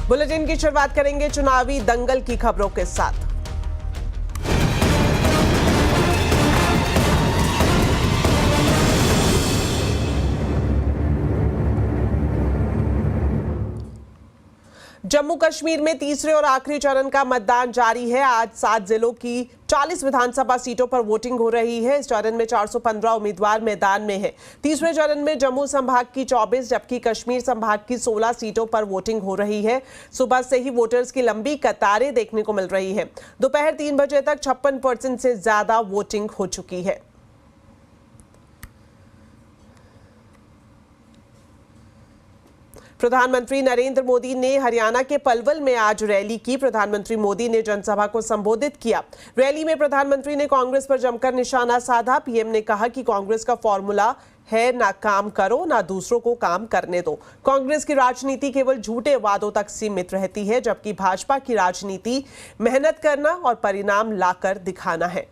Bulletin की शुरुआत करेंगे चुनावी दंगल की खबरों के साथ। जम्मू कश्मीर में तीसरे और आखिरी चरण का मतदान जारी है। आज 7 जिलों की 40 विधानसभा सीटों पर वोटिंग हो रही है। इस चरण में 415 उम्मीदवार मैदान में हैं। तीसरे चरण में जम्मू संभाग की 24 जबकि कश्मीर संभाग की 16 सीटों पर वोटिंग हो रही है। सुबह से ही वोटर्स की लंबी कतारें देखने को मिल रही है। दोपहर 3 बजे तक 56% से ज्यादा वोटिंग हो चुकी है। प्रधानमंत्री नरेंद्र मोदी ने हरियाणा के पलवल में आज रैली की। प्रधानमंत्री मोदी ने जनसभा को संबोधित किया। रैली में प्रधानमंत्री ने कांग्रेस पर जमकर निशाना साधा। पीएम ने कहा कि कांग्रेस का फॉर्मूला है ना काम करो ना दूसरों को काम करने दो। कांग्रेस की राजनीति केवल झूठे वादों तक सीमित रहती है, जबकि भाजपा की राजनीति मेहनत करना और परिणाम लाकर दिखाना है।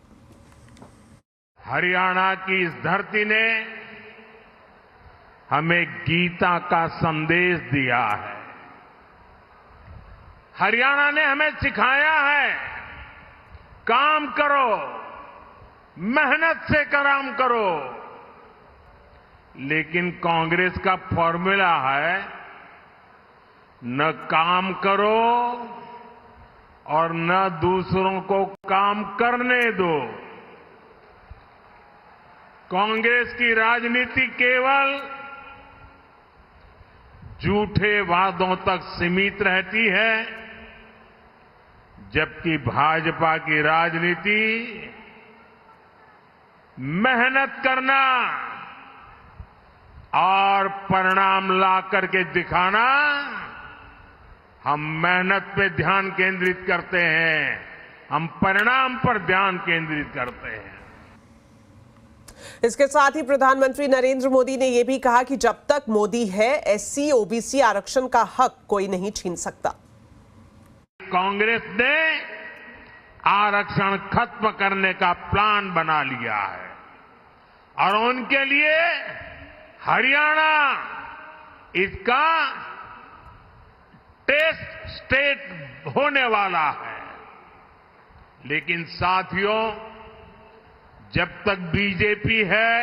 हरियाणा की इस धरती ने हमें गीता का संदेश दिया है। हरियाणा ने हमें सिखाया है काम करो, मेहनत से काम करो। लेकिन कांग्रेस का फॉर्मूला है न काम करो और न दूसरों को काम करने दो। कांग्रेस की राजनीति केवल झूठे वादों तक सीमित रहती है, जबकि भाजपा की राजनीति मेहनत करना और परिणाम ला करके दिखाना। हम मेहनत पे ध्यान केंद्रित करते हैं, हम परिणाम पर ध्यान केंद्रित करते हैं। इसके साथ ही प्रधानमंत्री नरेंद्र मोदी ने यह भी कहा कि जब तक मोदी है एससी ओबीसी आरक्षण का हक कोई नहीं छीन सकता। कांग्रेस ने आरक्षण खत्म करने का प्लान बना लिया है और उनके लिए हरियाणा इसका टेस्ट स्टेट होने वाला है। लेकिन साथियों, जब तक बीजेपी है,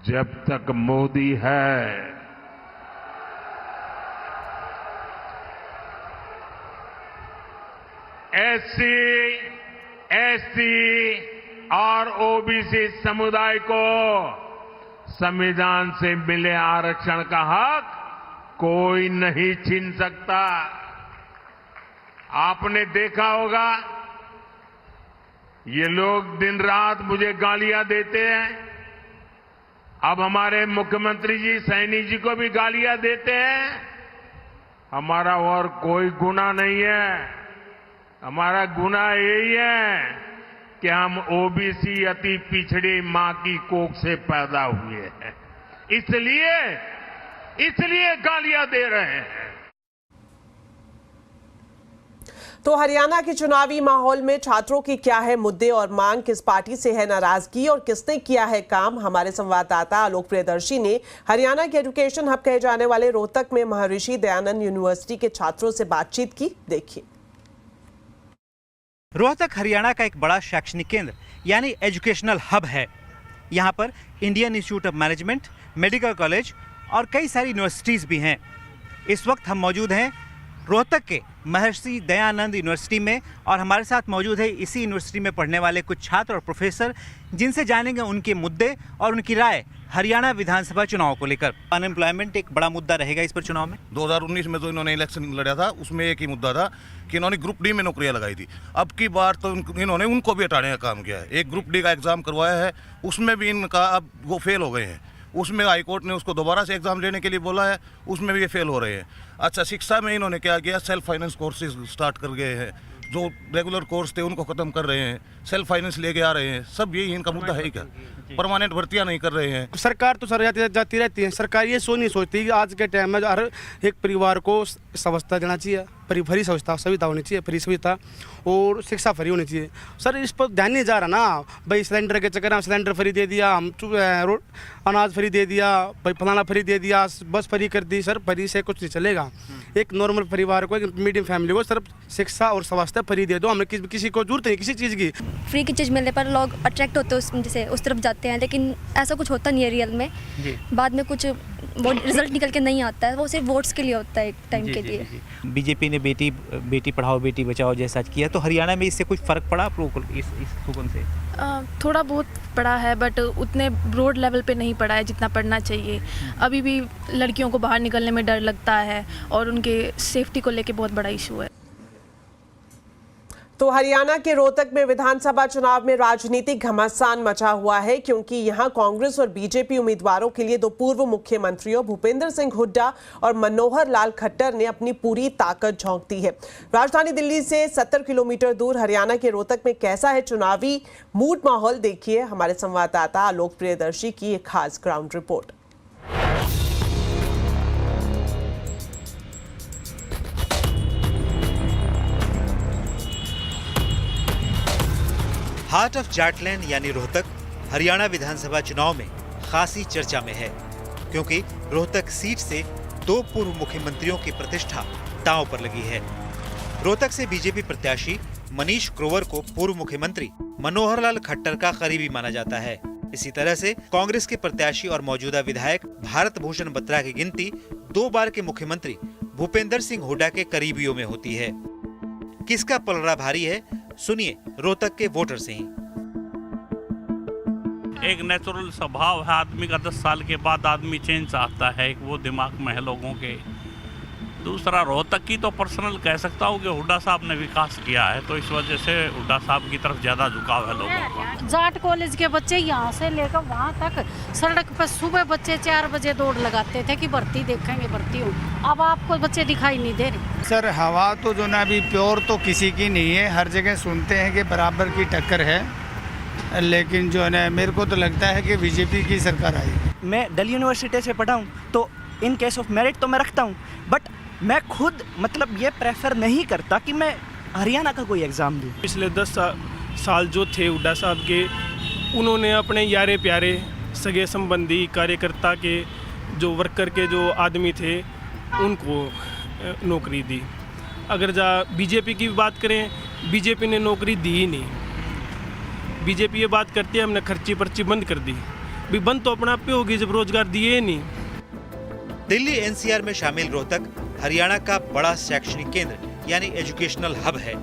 जब तक मोदी है, एससी, एसटी और ओबीसी समुदाय को संविधान से मिले आरक्षण का हक कोई नहीं छीन सकता। आपने देखा होगा ये लोग दिन रात मुझे गालियां देते हैं। अब हमारे मुख्यमंत्री जी सैनी जी को भी गालियां देते हैं। हमारा और कोई गुनाह नहीं है। हमारा गुनाह यही है कि हम ओबीसी अति पिछड़ी मां की कोख से पैदा हुए हैं, इसलिए गालियां दे रहे हैं। तो हरियाणा के चुनावी माहौल में छात्रों की क्या है मुद्दे और मांग, किस पार्टी से है नाराजगी और किसने किया है काम। हमारे संवाददाता आलोक प्रियदर्शी ने हरियाणा के एजुकेशन हब कहे जाने वाले रोहतक में महर्षि दयानंद यूनिवर्सिटी के छात्रों से बातचीत की। देखिए। रोहतक हरियाणा का एक बड़ा शैक्षणिक केंद्र यानी एजुकेशनल हब है। यहाँ पर Indian Institute of management, medical college और कई सारी यूनिवर्सिटीज भी हैं। इस वक्त हम मौजूद हैं रोहतक के महर्षि दयानंद यूनिवर्सिटी में और हमारे साथ मौजूद है इसी यूनिवर्सिटी में पढ़ने वाले कुछ छात्र और प्रोफेसर, जिनसे जानेंगे उनके मुद्दे और उनकी राय हरियाणा विधानसभा चुनाव को लेकर। अनएम्प्लॉयमेंट एक बड़ा मुद्दा रहेगा इस पर चुनाव में। 2019 में जो इन्होंने इलेक्शन लड़ा था उसमें एक ही मुद्दा था कि इन्होंने ग्रुप डी में नौकरियां लगाई थी। अब की बार तो इन्होंने उनको भी हटाने का काम किया है। एक ग्रुप डी का एग्जाम करवाया है, उसमें भी इनका अब वो फेल हो गए हैं। उसमें हाईकोर्ट ने उसको दोबारा से एग्जाम लेने के लिए बोला है, उसमें भी ये फेल हो रहे हैं। अच्छा, शिक्षा में इन्होंने क्या किया, सेल्फ फाइनेंस कोर्सेज स्टार्ट कर गए हैं। जो रेगुलर कोर्स थे उनको खत्म कर रहे हैं, सेल्फ फाइनेंस लेके आ रहे हैं। सब यही इनका मुद्दा है क्या? परमानेंट भर्तियां नहीं कर रहे हैं। सरकार तो सर जाती रहती है। सरकार ये नहीं सोचती कि आज के टाइम में हर एक परिवार को व्यवस्था देना चाहिए। फ्री सुविधा होनी चाहिए, फ्री सुविधा और शिक्षा फ्री होनी चाहिए। सर इस पर ध्यान नहीं जा रहा ना भाई, सिलेंडर के चक्कर में सिलेंडर फ्री दे दिया, हम अनाज फ्री दे दिया, भाई फलाना फ्री दे दिया, बस फ्री कर दी। सर फ्री से कुछ नहीं चलेगा। एक नॉर्मल परिवार को, एक मीडियम फैमिली को सिर्फ शिक्षा और स्वास्थ्य फ्री दे दो, हमें किसी को जरूरत नहीं किसी चीज़ की। फ्री की चीज़ मिलने पर लोग अट्रैक्ट होते हैं जैसे उस तरफ जाते हैं, लेकिन ऐसा कुछ होता नहीं है रियल में। बाद में कुछ वो रिजल्ट निकल के नहीं आता है, वो सिर्फ वोट्स के लिए होता है एक टाइम के लिए। बीजेपी ने बेटी पढ़ाओ बेटी बचाओ जैसा किया, तो हरियाणा में इससे कुछ फ़र्क पड़ा आप लोगों को इस हुक्म से? थोड़ा बहुत पड़ा है, बट उतने ब्रॉड लेवल पे नहीं पड़ा है जितना पड़ना चाहिए। अभी भी लड़कियों को बाहर निकलने में डर लगता है और उनके सेफ्टी को लेके बहुत बड़ा इशू है। तो हरियाणा के रोहतक में विधानसभा चुनाव में राजनीतिक घमासान मचा हुआ है, क्योंकि यहां कांग्रेस और बीजेपी उम्मीदवारों के लिए दो पूर्व मुख्यमंत्रियों भूपेंद्र सिंह हुड्डा और मनोहर लाल खट्टर ने अपनी पूरी ताकत झोंक दी है। राजधानी दिल्ली से 70 किलोमीटर दूर हरियाणा के रोहतक में कैसा है चुनावी मूड माहौल, देखिए हमारे संवाददाता आलोक प्रियदर्शी की एक खास ground report. Heart of Jatland यानी रोहतक हरियाणा विधानसभा चुनाव में खासी चर्चा में है, क्योंकि रोहतक सीट से दो पूर्व मुख्यमंत्रियों की प्रतिष्ठा दांव पर लगी है। रोहतक से बीजेपी प्रत्याशी मनीष ग्रोवर को पूर्व मुख्यमंत्री मनोहर लाल खट्टर का करीबी माना जाता है। इसी तरह से कांग्रेस के प्रत्याशी और मौजूदा विधायक भारत भूषण बत्रा की गिनती 2 बार के मुख्यमंत्री भूपेंद्र सिंह हुड्डा के करीबियों में होती है। किसका पलड़ा भारी है, सुनिए रोहतक के वोटर से ही। एक नेचुरल स्वभाव है आदमी का, 10 साल के बाद आदमी चेंज चाहता है, एक वो दिमाग में है लोगों के। दूसरा रोहतक की तो पर्सनल कह सकता हूँ कि हुड्डा साहब ने विकास किया है, तो इस वजह से हुड्डा साहब की तरफ ज़्यादा झुकाव है लोगों का। जाट कॉलेज के बच्चे यहाँ से लेकर वहाँ तक सड़क पर सुबह बच्चे 4 बजे दौड़ लगाते थे कि भर्ती देखेंगे, भर्ती हो। अब आपको बच्चे दिखाई नहीं दे रहे। सर हवा तो जो ना अभी प्योर तो किसी की नहीं है, हर जगह सुनते हैं कि बराबर की टक्कर है, लेकिन जो है ना मेरे को तो लगता है कि बीजेपी की सरकार आएगी। मैं दिल्ली यूनिवर्सिटी से पढ़ा हूँ, तो इन केस ऑफ मेरिट तो मैं रखता हूँ, बट मैं खुद मतलब ये प्रेफर नहीं करता कि मैं हरियाणा का कोई एग्ज़ाम दूँ। पिछले 10 साल जो थे हुड्डा साहब के, उन्होंने अपने यारे प्यारे सगे संबंधी कार्यकर्ता के जो वर्कर के जो आदमी थे उनको नौकरी दी। अगर बीजेपी की बात करें, बीजेपी ने नौकरी दी ही नहीं। बीजेपी ये बात करती है हमने खर्ची पर्ची बंद कर दी, भी बंद तो अपने आप पे होगी जब रोजगार दिए ही नहीं। दिल्ली एनसीआर में शामिल रोहतक हरियाणा का बड़ा शैक्षणिक केंद्र यानी एजुकेशनल हब है।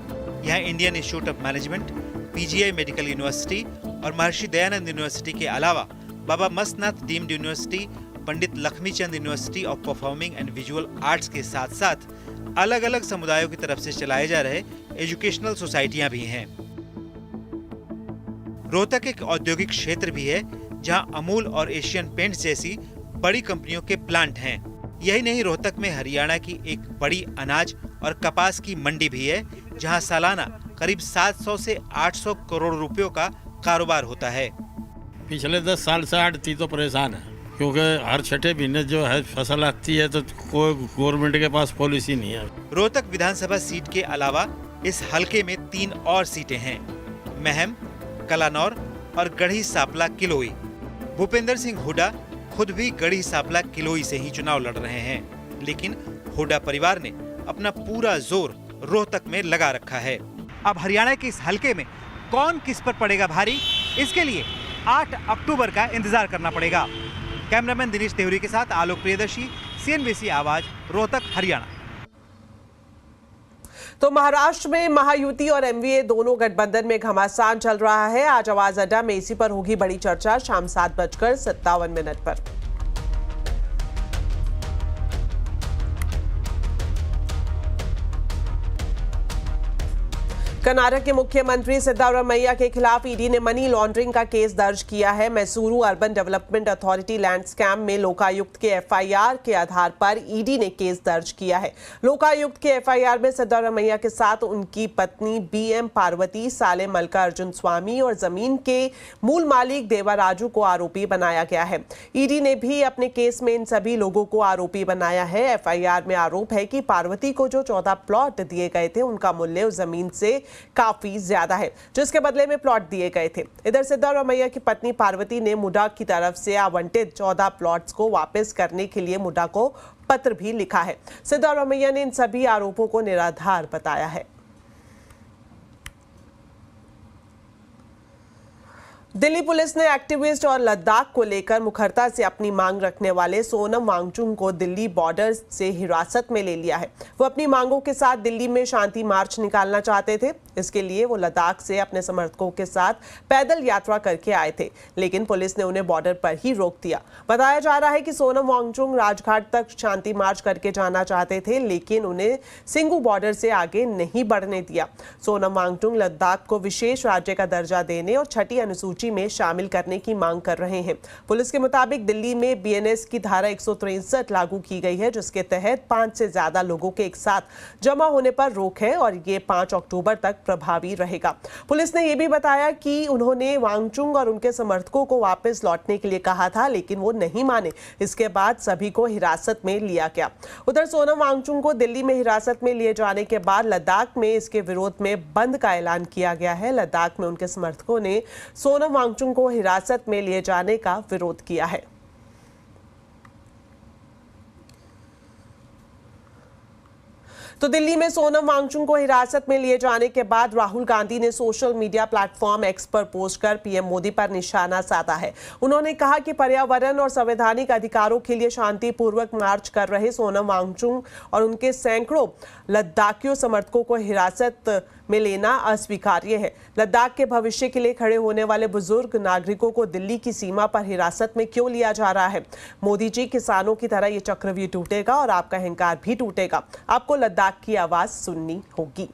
यहाँ Indian Institute of Management, PGI medical university और महर्षि दयानंद यूनिवर्सिटी के अलावा Baba Mastnath deemed university, Pandit Lakshmichand university of performing and visual arts के साथ साथ अलग अलग समुदायों की तरफ से चलाए जा रहे एजुकेशनल सोसाइटियां भी हैं। रोहतक एक औद्योगिक क्षेत्र भी है, जहां अमूल और एशियन पेंट्स जैसी बड़ी कंपनियों के प्लांट हैं। यही नहीं, रोहतक में हरियाणा की एक बड़ी अनाज और कपास की मंडी भी है, जहां सालाना करीब 700 से 800 करोड़ रुपयों का कारोबार होता है। पिछले 10 साल से आड़ती तो परेशान है, क्योंकि हर छठे महीने जो है फसल आती है तो कोई गवर्नमेंट के पास पॉलिसी नहीं है। रोहतक विधानसभा सीट के अलावा इस हलके में 3 और सीटें हैं, महम, कलानौर और गढ़ी सांपला किलोई। भूपेंद्र सिंह हुड्डा खुद भी गढ़ी सांपला किलोई से ही चुनाव लड़ रहे हैं, लेकिन हुड्डा परिवार ने अपना पूरा जोर रोहतक में लगा रखा है। अब हरियाणा के इस हलके में कौन किस पर पड़ेगा भारी, इसके लिए 8 अक्टूबर का इंतजार करना पड़ेगा। कैमरामैन दिनेश तिवारी के साथ आलोक प्रियदर्शी, CNBC आवाज, रोहतक, हरियाणा। तो महाराष्ट्र में महायुति और एमवीए दोनों गठबंधन में घमासान चल रहा है। आज आवाज अड्डा में इसी पर होगी बड़ी चर्चा शाम 7:57 पर। कर्नाटक के मुख्यमंत्री सिद्धारमैया के खिलाफ ईडी ने मनी लॉन्ड्रिंग का केस दर्ज किया है। Mysuru urban development authority land scam में लोकायुक्त के एफआईआर के आधार पर ईडी ने केस दर्ज किया है। लोकायुक्त के एफआईआर में सिद्धारमैया के साथ उनकी पत्नी बीएम पार्वती, साले मल्का अर्जुन स्वामी और जमीन के मूल मालिक देवाराजू को आरोपी बनाया गया है। ईडी ने भी अपने केस में इन सभी लोगों को आरोपी बनाया है। एफआईआर में आरोप है कि पार्वती को जो 14 प्लॉट दिए गए थे उनका मूल्य उस जमीन से काफी ज्यादा है जिसके बदले में प्लॉट दिए गए थे। इधर सिद्धारमैया की पत्नी पार्वती ने मुडा की तरफ से आवंटित 14 प्लॉट्स को वापस करने के लिए मुडा को पत्र भी लिखा है। सिद्धारमैया ने इन सभी आरोपों को निराधार बताया है। दिल्ली पुलिस ने एक्टिविस्ट और लद्दाख को लेकर मुखरता से अपनी मांग रखने वाले सोनम वांगचुक को दिल्ली बॉर्डर से हिरासत में ले लिया है। वो अपनी मांगों के साथ दिल्ली में शांति मार्च निकालना चाहते थे। इसके लिए वो लद्दाख से अपने समर्थकों के साथ पैदल यात्रा करके आए थे, लेकिन पुलिस ने उन्हें बॉर्डर पर ही रोक दिया। बताया जा रहा है कि सोनम वांगचुक राजघाट तक शांति मार्च करके जाना चाहते थे, लेकिन उन्हें सिंगू बॉर्डर से आगे नहीं बढ़ने दिया। सोनम वांगचुक लद्दाख को विशेष राज्य का दर्जा देने और छठी अनुसूची में शामिल करने की मांग कर रहे हैं। पुलिस के मुताबिक दिल्ली में बीएनएस की धारा 163 लागू की गई है, जिसके तहत 5 से ज्यादा लोगों के एक साथ जमा होने पर रोक है और ये 5 अक्टूबर तक प्रभावी रहेगा। पुलिस ने यह भी बताया कि उन्होंने वांगचुक और उनके समर्थकों को वापस लौटने के लिए कहा था, लेकिन वो नहीं माने। इसके बाद सभी को हिरासत में लिया गया। उधर सोनम वांगचुक को दिल्ली में हिरासत में लिए जाने के बाद लद्दाख में इसके विरोध में बंद का ऐलान किया गया है। लद्दाख में उनके समर्थकों ने सोनम वांगचुक को हिरासत में लिए जाने का विरोध किया है। तो दिल्ली में सोनम वांगचुक को हिरासत में लिए जाने के बाद राहुल गांधी ने सोशल मीडिया प्लेटफॉर्म एक्स पर पोस्ट कर पीएम मोदी पर निशाना साधा है। उन्होंने कहा कि पर्यावरण और संवैधानिक अधिकारों के लिए शांतिपूर्वक मार्च कर रहे सोनम वांगचुक और उनके सैकड़ों लद्दाखियों समर्थकों को हिरासत में लेना अस्वीकार्य है। लद्दाख के भविष्य के लिए खड़े होने वाले बुजुर्ग नागरिकों को दिल्ली की सीमा पर हिरासत में क्यों लिया जा रहा है? मोदी जी, किसानों की तरह ये चक्रव्यूह टूटेगा और आपका अहंकार भी टूटेगा। आपको लद्दाख की आवाज सुननी होगी।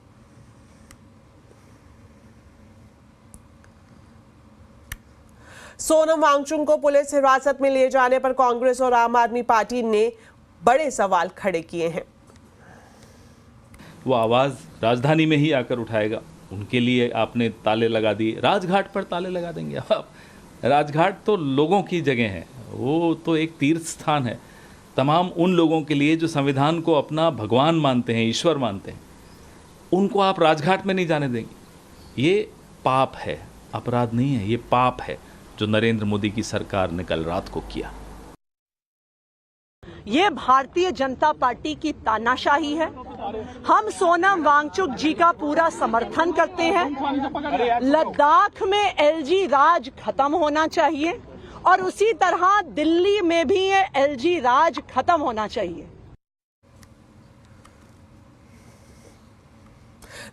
सोनम वांगचुक को पुलिस हिरासत में लिए जाने पर कांग्रेस और आम आदमी पार्टी ने बड़े सवाल खड़े किए हैं। वो आवाज़ राजधानी में ही आकर उठाएगा। उनके लिए आपने ताले लगा दिए, राजघाट पर ताले लगा देंगे आप? राजघाट तो लोगों की जगह है, वो तो एक तीर्थ स्थान है तमाम उन लोगों के लिए जो संविधान को अपना भगवान मानते हैं, ईश्वर मानते हैं। उनको आप राजघाट में नहीं जाने देंगे। ये पाप है, अपराध नहीं है, ये पाप है जो नरेंद्र मोदी की सरकार ने कल रात को किया। ये भारतीय जनता पार्टी की तानाशाही है। हम सोनम वांगचुक जी का पूरा समर्थन करते हैं। लद्दाख में एलजी राज खत्म होना चाहिए और उसी तरह दिल्ली में भी ये एलजी राज खत्म होना चाहिए।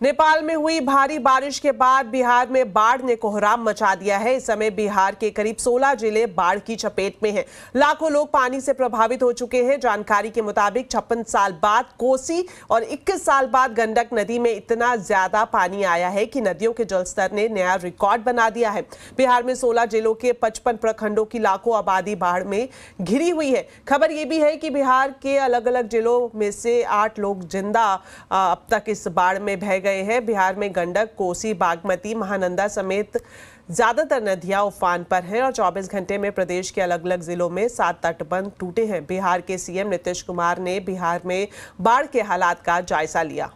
नेपाल में हुई भारी बारिश के बाद बिहार में बाढ़ ने कोहराम मचा दिया है। इस समय बिहार के करीब 16 जिले बाढ़ की चपेट में हैं। लाखों लोग पानी से प्रभावित हो चुके हैं। जानकारी के मुताबिक 56 साल बाद कोसी और 21 साल बाद गंडक नदी में इतना ज्यादा पानी आया है कि नदियों के जलस्तर ने नया रिकॉर्ड बना दिया है। बिहार में 16 जिलों के 55 प्रखंडों की लाखों आबादी बाढ़ में घिरी हुई है। खबर यह भी है कि बिहार के अलग अलग जिलों में से 8 लोग जिंदा अब तक इस बाढ़ में बह गए हैं। बिहार में गंडक, कोसी, बागमती, महानंदा समेत ज्यादातर नदियां उफान पर हैं और 24 घंटे में प्रदेश के अलग अलग जिलों में 7 तटबंध टूटे हैं। बिहार के सीएम नीतीश कुमार ने बिहार में बाढ़ के हालात का जायजा लिया।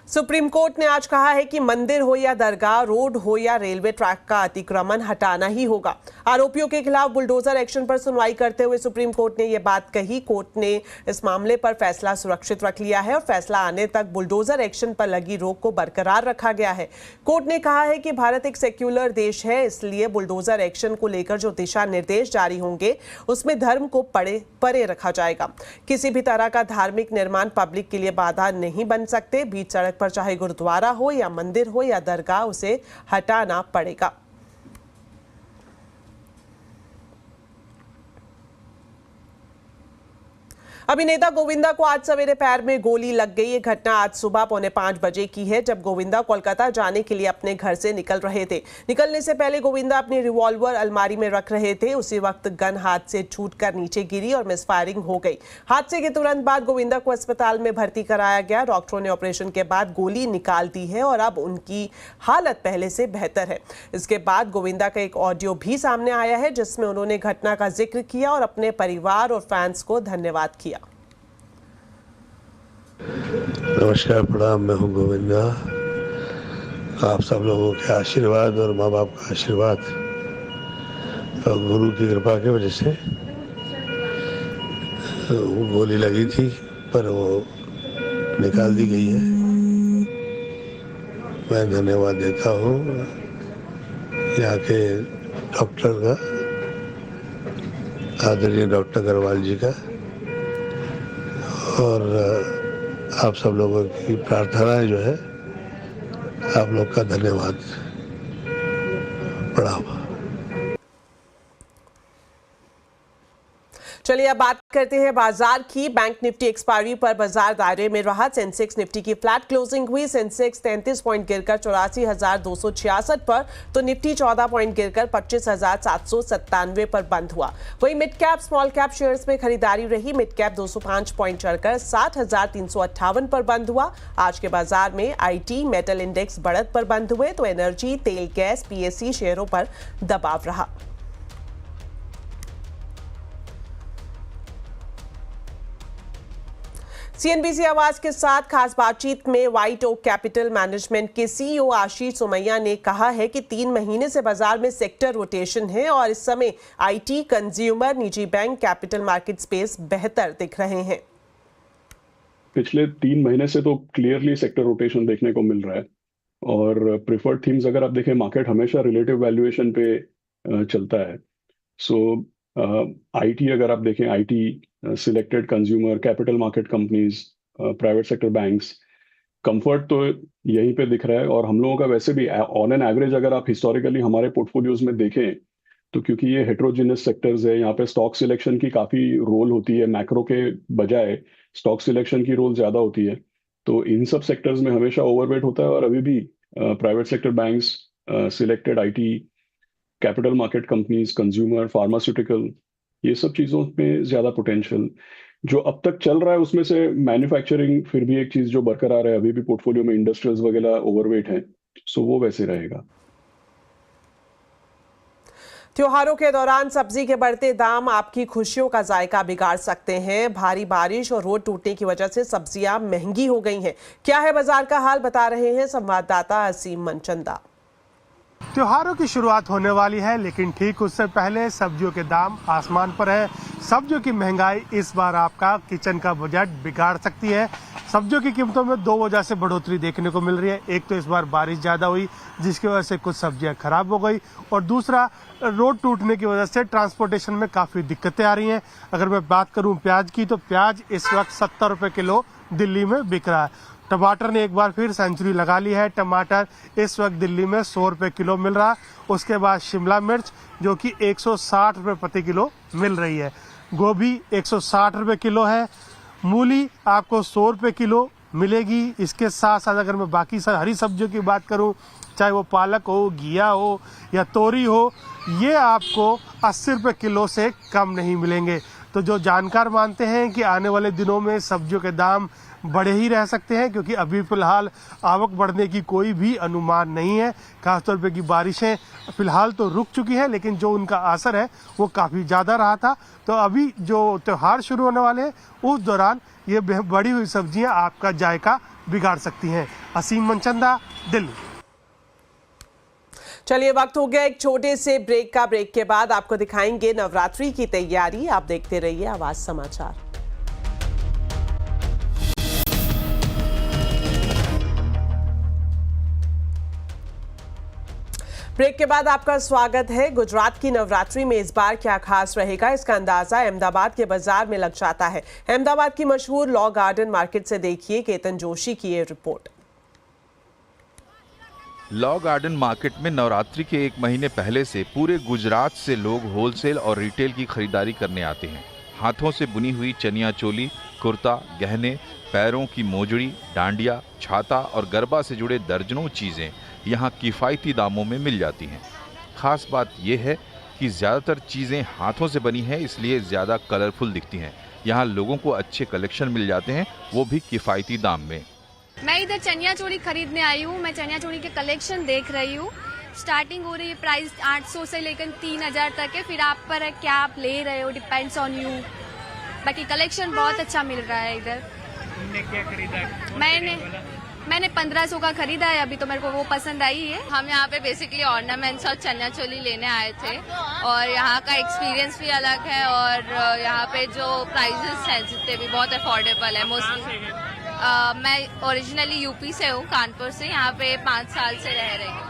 सुप्रीम कोर्ट ने आज कहा है कि मंदिर हो या दरगाह, रोड हो या रेलवे ट्रैक का अतिक्रमण हटाना ही होगा। आरोपियों के खिलाफ बुलडोजर एक्शन पर सुनवाई करते हुए सुप्रीम कोर्ट ने यह बात कही। कोर्ट ने इस मामले पर फैसला सुरक्षित रख लिया है और फैसला आने तक बुलडोजर एक्शन पर लगी रोक को बरकरार रखा गया है। कोर्ट ने कहा है कि भारत एक सेक्युलर देश है, इसलिए बुलडोजर एक्शन को लेकर जो दिशा निर्देश जारी होंगे उसमें धर्म को परे रखा जाएगा। किसी भी तरह का धार्मिक निर्माण पब्लिक के लिए बाधा नहीं बन सकते। बीच सड़क पर चाहे गुरुद्वारा हो या मंदिर हो या दरगाह, उसे हटाना पड़ेगा। अभिनेता गोविंदा को आज सवेरे पैर में गोली लग गई। ये घटना आज सुबह 4:45 बजे की है, जब गोविंदा कोलकाता जाने के लिए अपने घर से निकल रहे थे। निकलने से पहले गोविंदा अपनी रिवॉल्वर अलमारी में रख रहे थे। उसी वक्त गन हाथ से छूटकर नीचे गिरी और मिसफायरिंग हो गई। हादसे के तुरंत बाद गोविंदा को अस्पताल में भर्ती कराया गया। डॉक्टरों ने ऑपरेशन के बाद गोली निकाल दी है और अब उनकी हालत पहले से बेहतर है। इसके बाद गोविंदा का एक ऑडियो भी सामने आया है, जिसमें उन्होंने घटना का जिक्र किया और अपने परिवार और फैंस को धन्यवाद किया। नमस्कार, प्रणाम। मैं हूं गोविंदा। आप सब लोगों के आशीर्वाद और माँ बाप का आशीर्वाद और गुरु की कृपा की वजह से वो गोली लगी थी, पर वो निकाल दी गई है। मैं धन्यवाद देता हूँ यहाँ के डॉक्टर का, आदरणीय डॉक्टर अग्रवाल जी का, और आप सब लोगों की प्रार्थनाएं जो है, आप लोग का धन्यवाद। प्रणाम। चलिए अब बात करते हैं बाजार की। बैंक निफ्टी एक्सपायरी पर बाजार दायरे में रहा। सेंसेक्स निफ्टी की फ्लैट क्लोजिंग हुई। सेंसेक्स 33 पॉइंट गिरकर 84,266 पर, तो निफ्टी 14 पॉइंट गिरकर 25,797 पर बंद हुआ। वहीं mid cap small cap shares में खरीदारी रही। मिड कैप 205 पॉइंट चढ़कर 60,358 पर बंद हुआ। आज के बाजार में आईटी मेटल इंडेक्स बढ़त पर बंद हुए, तो एनर्जी, तेल, गैस, पीएससी शेयरों पर दबाव रहा। सीएनबीसी आवाज के साथ खास बातचीत में व्हाइट ओक कैपिटल मैनेजमेंट के सीईओ आशीष सोमैया ने कहा है कि 3 महीने से बाजार में सेक्टर रोटेशन है और इस समय आईटी, कंज्यूमर, निजी बैंक, कैपिटल मार्केट स्पेस बेहतर दिख रहे हैं। पिछले 3 महीने से तो क्लियरली सेक्टर रोटेशन देखने को मिल रहा है और प्रिफर्ड थीम्स अगर आप देखें, मार्केट हमेशा रिलेटिव वैल्यूएशन पे चलता है। सो आईटी अगर आप देखें, IT, selected consumer, capital market companies, private sector banks, comfort तो यहीं पे दिख रहा है। और हम लोगों का वैसे भी ऑन एन एवरेज अगर आप हिस्टोरिकली हमारे पोर्टफोलियोज में देखें, तो क्योंकि ये हेट्रोजिनस सेक्टर्स है, यहाँ पे स्टॉक सिलेक्शन की काफ़ी रोल होती है। मैक्रो के बजाय स्टॉक सिलेक्शन की रोल ज़्यादा होती है, तो इन सब सेक्टर्स में हमेशा ओवरवेट होता है। और अभी भी private sector banks, selected IT, capital market companies, consumer, pharmaceutical, ये सब चीज़ों में ज़्यादा पोटेंशियल जो अब तक चल रहा है। उसमें से मैन्युफैक्चरिंग फिर भी एक चीज़ जो बरकरार है, अभी भी पोर्टफोलियो में इंडस्ट्रियल्स वगैरह ओवरवेट हैं, सो वो वैसे रहेगा। त्योहारों के दौरान सब्जी के बढ़ते दाम आपकी खुशियों का जायका बिगाड़ सकते हैं। भारी बारिश और रोड टूटने की वजह से सब्जियां महंगी हो गई हैं। क्या है बाजार का हाल, बता रहे हैं संवाददाता असीम मनचंदा। त्योहारों की शुरुआत होने वाली है, लेकिन ठीक उससे पहले सब्जियों के दाम आसमान पर है। सब्जियों की महंगाई इस बार आपका किचन का बजट बिगाड़ सकती है। सब्जियों की कीमतों में 2 वजह से बढ़ोतरी देखने को मिल रही है। एक तो इस बार बारिश ज़्यादा हुई, जिसकी वजह से कुछ सब्जियां खराब हो गई, और दूसरा रोड टूटने की वजह से ट्रांसपोर्टेशन में काफ़ी दिक्कतें आ रही हैं। अगर मैं बात करूं प्याज की, तो प्याज इस वक्त 70 रुपये किलो दिल्ली में बिक रहा है। टमाटर ने एक बार फिर सेंचुरी लगा ली है। टमाटर इस वक्त दिल्ली में 100 रुपये किलो मिल रहा। उसके बाद शिमला मिर्च जो कि 160 रुपये प्रति किलो मिल रही है। गोभी 160 रुपये किलो है। मूली आपको 100 रुपये किलो मिलेगी। इसके साथ साथ अगर मैं बाकी हरी सब्जियों की बात करूं, चाहे वो पालक हो, घिया हो या तोरी हो, ये आपको 80 रुपये किलो से कम नहीं मिलेंगे। तो जो जानकार मानते हैं कि आने वाले दिनों में सब्जियों के दाम बढ़े ही रह सकते हैं, क्योंकि अभी फिलहाल आवक बढ़ने की कोई भी अनुमान नहीं है। खासतौर पे की बारिशें फिलहाल तो रुक चुकी हैं, लेकिन जो उनका असर है वो काफ़ी ज़्यादा रहा था। तो अभी जो त्यौहार शुरू होने वाले हैं, उस दौरान ये बढ़ी हुई सब्जियां आपका जायका बिगाड़ सकती हैं। असीम मनचंदा, दिल्ली। चलिए वक्त हो गया एक छोटे से ब्रेक का। ब्रेक के बाद आपको दिखाएंगे नवरात्रि की तैयारी। आप देखते रहिए आवाज समाचार। ब्रेक के बाद आपका स्वागत है। गुजरात की नवरात्रि में इस बार क्या खास रहेगा, इसका अंदाजा अहमदाबाद के बाजार में लग जाता है। अहमदाबाद की मशहूर लॉ गार्डन मार्केट से देखिए केतन जोशी की ये रिपोर्ट। लॉ गार्डन मार्केट में नवरात्रि के 1 महीने पहले से पूरे गुजरात से लोग होलसेल और रिटेल की खरीदारी करने आते हैं। हाथों से बुनी हुई चनिया चोली, कुर्ता, गहने, पैरों की मोजड़ी, डांडिया, छाता और गरबा से जुड़े दर्जनों चीज़ें यहाँ किफ़ायती दामों में मिल जाती हैं। खास बात यह है कि ज़्यादातर चीज़ें हाथों से बनी हैं, इसलिए ज़्यादा कलरफुल दिखती हैं। यहाँ लोगों को अच्छे कलेक्शन मिल जाते हैं, वो भी किफ़ायती दाम में। मैं इधर चनिया चोली खरीदने आई हूँ। मैं चनिया चोली के कलेक्शन देख रही हूँ। स्टार्टिंग हो रही है, प्राइस 800 से लेकर 3000 तक है। फिर आप पर है क्या आप ले रहे हो, डिपेंड्स ऑन यू। बाकी कलेक्शन बहुत अच्छा मिल रहा है इधर। तुमने क्या खरीदा? मैंने 1500 का खरीदा है। अभी तो मेरे को वो पसंद आई है। हम यहाँ पे बेसिकली ऑर्नामेंट्स और चनिया चोली लेने आए थे और यहाँ का एक्सपीरियंस भी अलग है और यहाँ पे जो प्राइजेस हैं जितने भी बहुत अफोर्डेबल है। मोस्टली मैं ओरिजिनली यूपी से हूँ, कानपुर से। यहाँ पे 5 साल से रह रही हूँ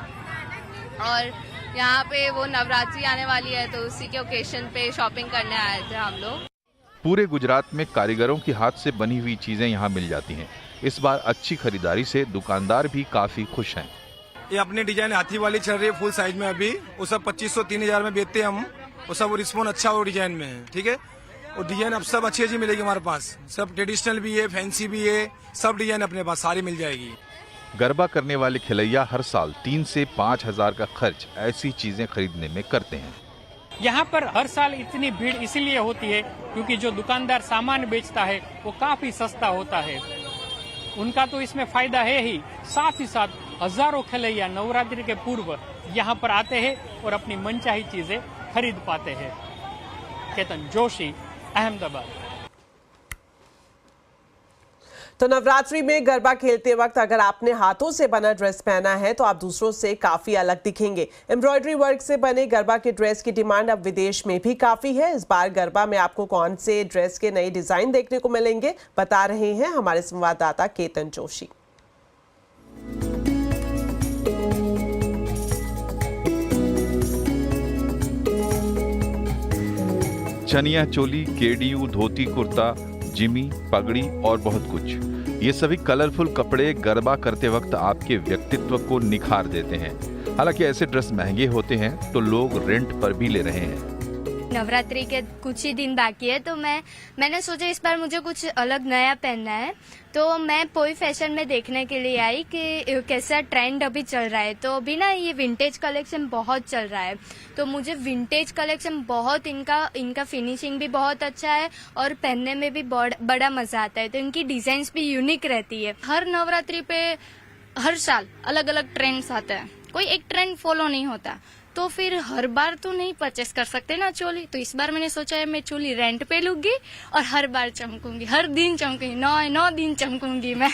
और यहाँ पे वो नवरात्रि आने वाली है तो उसी के ओकेशन पे शॉपिंग करने आए थे हम लोग। पूरे गुजरात में कारीगरों की हाथ से बनी हुई चीजें यहाँ मिल जाती हैं। इस बार अच्छी खरीदारी से दुकानदार भी काफी खुश हैं। ये अपनी डिजाइन हाथी वाली चल रही है फुल साइज में। अभी वो सब 2500-3000 में बेचते हैं हम। वो सब रिस्पॉन्स अच्छा वो डिजाइन में है, ठीक है। और डिजाइन अब सब अच्छी मिलेगी हमारे पास। सब ट्रेडिशनल भी है, फैंसी भी है, सब डिजाइन अपने पास सारी मिल जाएगी। गरबा करने वाले खिलैया हर साल 3 से 5 हजार का खर्च ऐसी चीजें खरीदने में करते हैं। यहाँ पर हर साल इतनी भीड़ इसीलिए होती है क्योंकि जो दुकानदार सामान बेचता है वो काफी सस्ता होता है। उनका तो इसमें फायदा है ही, साथ ही साथ हजारों खिलैया नवरात्रि के पूर्व यहाँ पर आते हैं और अपनी मनचाही चीजें खरीद पाते हैं। केतन जोशी, अहमदाबाद। तो नवरात्रि में गरबा खेलते वक्त अगर आपने हाथों से बना ड्रेस पहना है तो आप दूसरों से काफी अलग दिखेंगे। एम्ब्रॉयडरी वर्क से बने गरबा के ड्रेस की डिमांड अब विदेश में भी काफी है। इस बार गरबा में आपको कौन से ड्रेस के नए डिजाइन देखने को मिलेंगे, बता रहे हैं हमारे संवाददाता केतन जोशी। चनिया चोली, केडीयू, धोती कुर्ता, जिमी, पगड़ी और बहुत कुछ। ये सभी कलरफुल कपड़े गरबा करते वक्त आपके व्यक्तित्व को निखार देते हैं। हालांकि ऐसे ड्रेस महंगे होते हैं तो लोग रेंट पर भी ले रहे हैं। नवरात्रि के कुछ ही दिन बाकी है तो मैंने सोचा इस बार मुझे कुछ अलग नया पहनना है। तो मैं पोई फैशन में देखने के लिए आई कि कैसा ट्रेंड अभी चल रहा है। तो अभी ना ये विंटेज कलेक्शन बहुत चल रहा है तो मुझे विंटेज कलेक्शन बहुत इनका फिनिशिंग भी बहुत अच्छा है और पहनने में भी बड़ा मजा आता है। तो इनकी डिजाइन्स भी यूनिक रहती है। हर नवरात्रि पे हर साल अलग अलग ट्रेंड्स आते हैं, कोई एक ट्रेंड फॉलो नहीं होता। तो फिर हर बार तो नहीं परचेस कर सकते ना चोली। तो इस बार मैंने सोचा है मैं चोली रेंट पे लूंगी और हर बार चमकूंगी, हर दिन चमकूंगी, 9 दिन चमकूंगी मैं।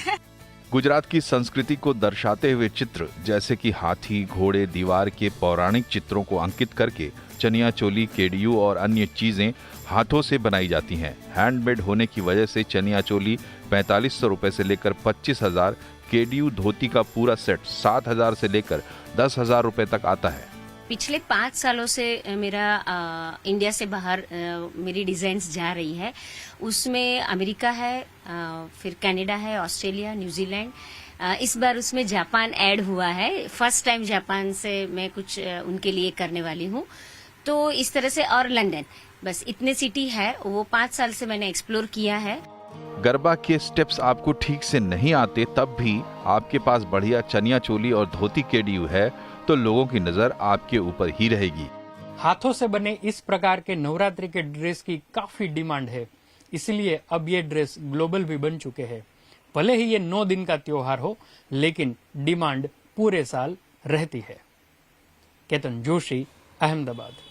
गुजरात की संस्कृति को दर्शाते हुए चित्र जैसे कि हाथी, घोड़े, दीवार के पौराणिक चित्रों को अंकित करके चनिया चोली, केडीयू और अन्य चीजें हाथों से बनाई जाती हैं। हैंडमेड होने की वजह से चनिया चोली 4500 रुपए से लेकर 25,000, केडीयू धोती का पूरा सेट 7,000 से लेकर 10,000 रुपए तक आता है। पिछले 5 सालों से मेरा इंडिया से बाहर मेरी डिजाइन्स जा रही है। उसमें अमेरिका है, फिर कनाडा है, ऑस्ट्रेलिया, न्यूजीलैंड। इस बार उसमें जापान ऐड हुआ है। फर्स्ट टाइम जापान से मैं कुछ उनके लिए करने वाली हूँ। तो इस तरह से, और लंदन, बस इतने सिटी है वो 5 साल से मैंने एक्सप्लोर किया है। गरबा के स्टेप्स आपको ठीक से नहीं आते तब भी आपके पास बढ़िया चनिया चोली और धोती केडीयू है तो लोगों की नजर आपके ऊपर ही रहेगी। हाथों से बने इस प्रकार के नवरात्रि के ड्रेस की काफी डिमांड है, इसलिए अब ये ड्रेस ग्लोबल भी बन चुके हैं। भले ही ये 9 दिन का त्योहार हो लेकिन डिमांड पूरे साल रहती है। केतन जोशी, अहमदाबाद।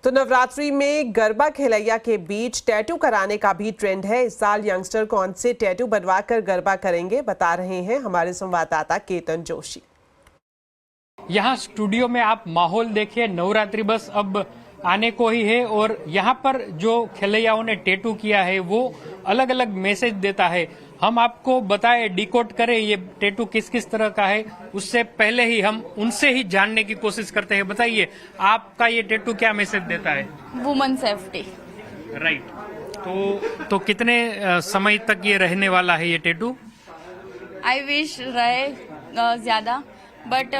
तो नवरात्रि में गरबा खिलैया के बीच टैटू कराने का भी ट्रेंड है। इस साल यंगस्टर कौन से टैटू बनवाकर गरबा करेंगे, बता रहे हैं हमारे संवाददाता केतन जोशी। यहाँ स्टूडियो में आप माहौल देखिए, नवरात्रि बस अब आने को ही है और यहाँ पर जो खिलैयाओं ने टैटू किया है वो अलग अलग मैसेज देता है। हम आपको बताए, डिकोड करें ये टैटू किस किस तरह का है, उससे पहले ही हम उनसे ही जानने की कोशिश करते हैं। बताइए आपका ये टैटू क्या मैसेज देता है? Woman safety. राइट। तो कितने समय तक ये रहने वाला है ये टैटू? आई विश रहे ज्यादा, बट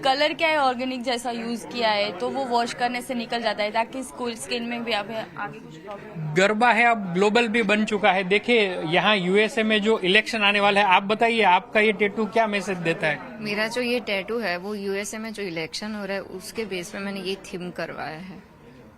कलर क्या है ऑर्गेनिक जैसा यूज किया है तो वो वॉश करने से निकल जाता है ताकि स्किन में भी आगे कुछ प्रॉब्लम। गरबा है अब ग्लोबल भी बन चुका है। देखिए यहाँ यूएसए में जो इलेक्शन आने वाला है, आप बताइए आपका ये टैटू क्या मैसेज देता है? मेरा जो ये टैटू है वो यूएसए में जो इलेक्शन हो रहा है उसके बेस पे मैंने ये थीम करवाया है।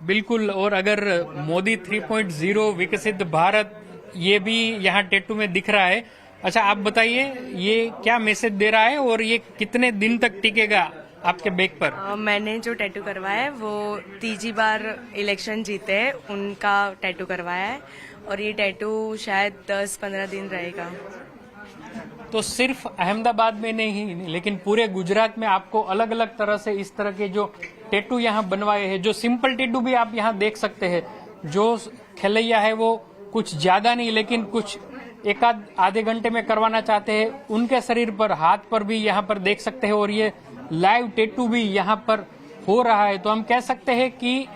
बिल्कुल। और अगर मोदी 3.0 विकसित भारत ये भी यहाँ टैटू में दिख रहा है। अच्छा आप बताइए ये क्या मैसेज दे रहा है और ये कितने दिन तक टिकेगा आपके बैक पर? मैंने जो टैटू करवाया है वो तीसरी बार इलेक्शन जीते हैं उनका टैटू करवाया है और ये टैटू शायद 10-15 दिन रहेगा। तो सिर्फ अहमदाबाद में नहीं लेकिन पूरे गुजरात में आपको अलग अलग तरह से इस तरह के जो टैटू यहाँ बनवाए हैं, जो सिंपल टैटू भी आप यहाँ देख सकते हैं। जो खेलैया है वो कुछ ज्यादा नहीं लेकिन कुछ एक आधे घंटे में करवाना चाहते हैं, उनके शरीर पर हाथ पर भी यहाँ पर देख सकते हैं और ये लाइव टैटू भी यहाँ पर हो रहा है। तो हम कह सकते हैं कि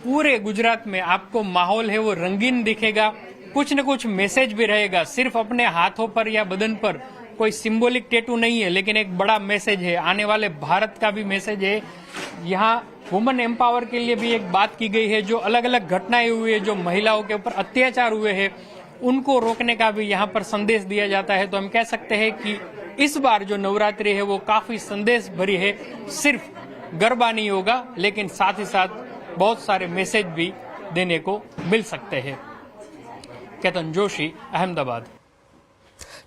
पूरे गुजरात में आपको माहौल है वो रंगीन दिखेगा, कुछ न कुछ मैसेज भी रहेगा। सिर्फ अपने हाथों पर या बदन पर कोई सिंबॉलिक टैटू नहीं है लेकिन एक बड़ा मैसेज है, आने वाले भारत का भी मैसेज है। यहाँ वुमेन एम्पावर के लिए भी एक बात की गई है, जो अलग अलग घटनाएं हुई है, जो महिलाओं के ऊपर अत्याचार हुए हैं उनको रोकने का भी यहाँ पर संदेश दिया जाता है। तो हम कह सकते हैं कि इस बार जो नवरात्रि है वो काफी संदेश भरी है। सिर्फ गरबा नहीं होगा लेकिन साथ ही साथ बहुत सारे मैसेज भी देने को मिल सकते हैं। केतन जोशी, अहमदाबाद।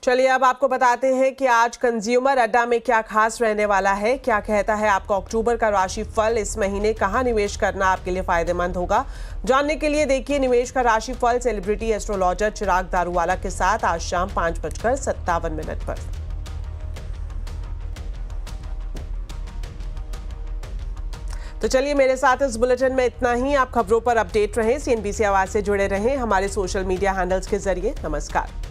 चलिए अब आपको बताते हैं कि आज कंज्यूमर अड्डा में क्या खास रहने वाला है, क्या कहता है आपका अक्टूबर का राशिफल, इस महीने कहां निवेश करना आपके लिए फायदेमंद होगा। जानने के लिए देखिए निवेश का राशिफल सेलिब्रिटी एस्ट्रोलॉजर चिराग दारूवाला के साथ आज शाम 5:57 पर। तो चलिए मेरे साथ इस बुलेटिन में इतना ही। आप खबरों पर अपडेट रहें, CNBC आवाज से जुड़े रहें हमारे सोशल मीडिया हैंडल्स के जरिए। नमस्कार।